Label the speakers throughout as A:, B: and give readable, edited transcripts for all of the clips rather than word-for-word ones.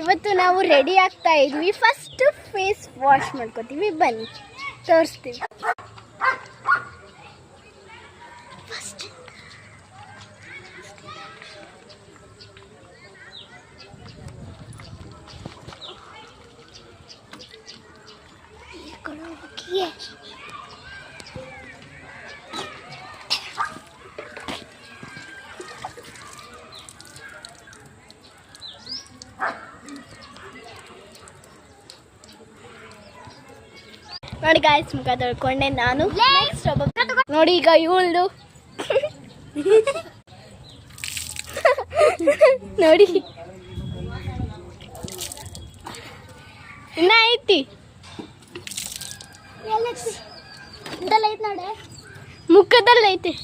A: ಇವತ್ತು ನಾವು ರೆಡಿ ಆಗ್ತಾ ಇದ್ವಿ. ಫಸ್ಟ್ ಫೇಸ್ ವಾಶ್ ಮಾಡ್ಕೋತೀವಿ, ಬನ್ನಿ ತೋರಿಸ್ತೀವಿ. ನೋಡಿ ಗಾಯ್ಸ್, ಮುಖ ತೊಳ್ಕೊಂಡೆ ನಾನು. ನೋಡಿ ಈಗ ಇವಳ್ದು ನೋಡಿ ಇನ್ನ ಐತಿ, ಮುಖದಲ್ಲಿ ಐತಿ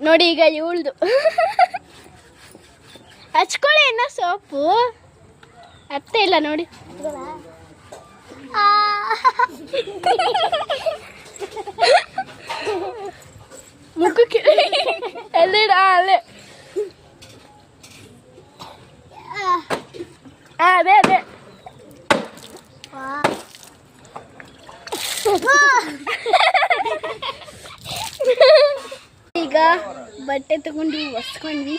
A: ನೋಡಿ. ಈಗ ಇವಳ್ದು ಹಚ್ಕೊಳ್ಳಿ, ಇನ್ನ ಸೋಪು ಅತ್ತೆ ಇಲ್ಲ ನೋಡಿ. ಮುಖಕ್ಕೆ ಎಲ್ಲಿಡ ಅಲ್ಲೇ, ಅದೇ ಅದೇ. ಈಗ ಬಟ್ಟೆ ತಗೊಂಡು ಒರೆಸ್ಕೊಂಡ್ವಿ,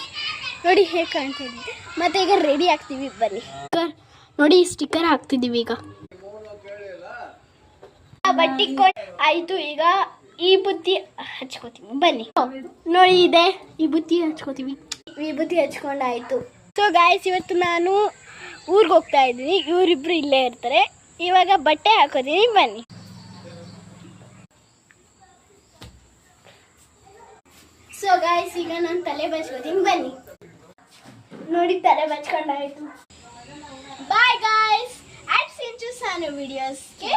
A: ನೋಡಿ ಹೇಗೆ ಕಾಣ್ತಾ ಇದ್ವಿ. ಮತ್ತೆ ಈಗ ರೆಡಿ ಆಗ್ತೀವಿ, ಬನ್ನಿ. ನೋಡಿ ಸ್ಟಿಕ್ಕರ್ ಹಾಕ್ತಿದ್ದೀವಿ. ಈಗ ಬಟ್ಟೆ ಆಯ್ತು, ಈಗ ಈ ಬುತ್ತಿ ಹಚ್ಕೋತೀವಿ, ಬನ್ನಿ. ನೋಡಿ ಇದೆ ಈ ಬುತ್ತಿ ಹಚ್ಕೋತೀವಿ. ಈ ಬುತ್ತಿ ಹಚ್ಕೊಂಡಾಯ್ತು. ಸೊ ಗಾಯ್ಸ್, ಇವತ್ತು ನಾನು ಊರಿಗೆ ಹೋಗ್ತಾ ಇದ್ದೀನಿ, ಇವರಿಬ್ರು ಇಲ್ಲೇ ಇರ್ತಾರೆ. ಇವಾಗ ಬಟ್ಟೆ ಹಾಕೋತೀನಿ, ಬನ್ನಿ. ಸೊ ಗಾಯ್ಸ್, ಈಗ ನಾನು ತಲೆ ಬಚ್ಕೋತೀನಿ, ಬನ್ನಿ. ನೋಡಿ ತಲೆ ಬಚ್ಕೊಂಡಾಯ್ತು. ಬಾಯ್ ಗಾಯ್ಸ್, ಆ್ಯಡ್ ಸಿಂಚು ಸಾನು ವಿಡಿಯೋಸ್ಗೆ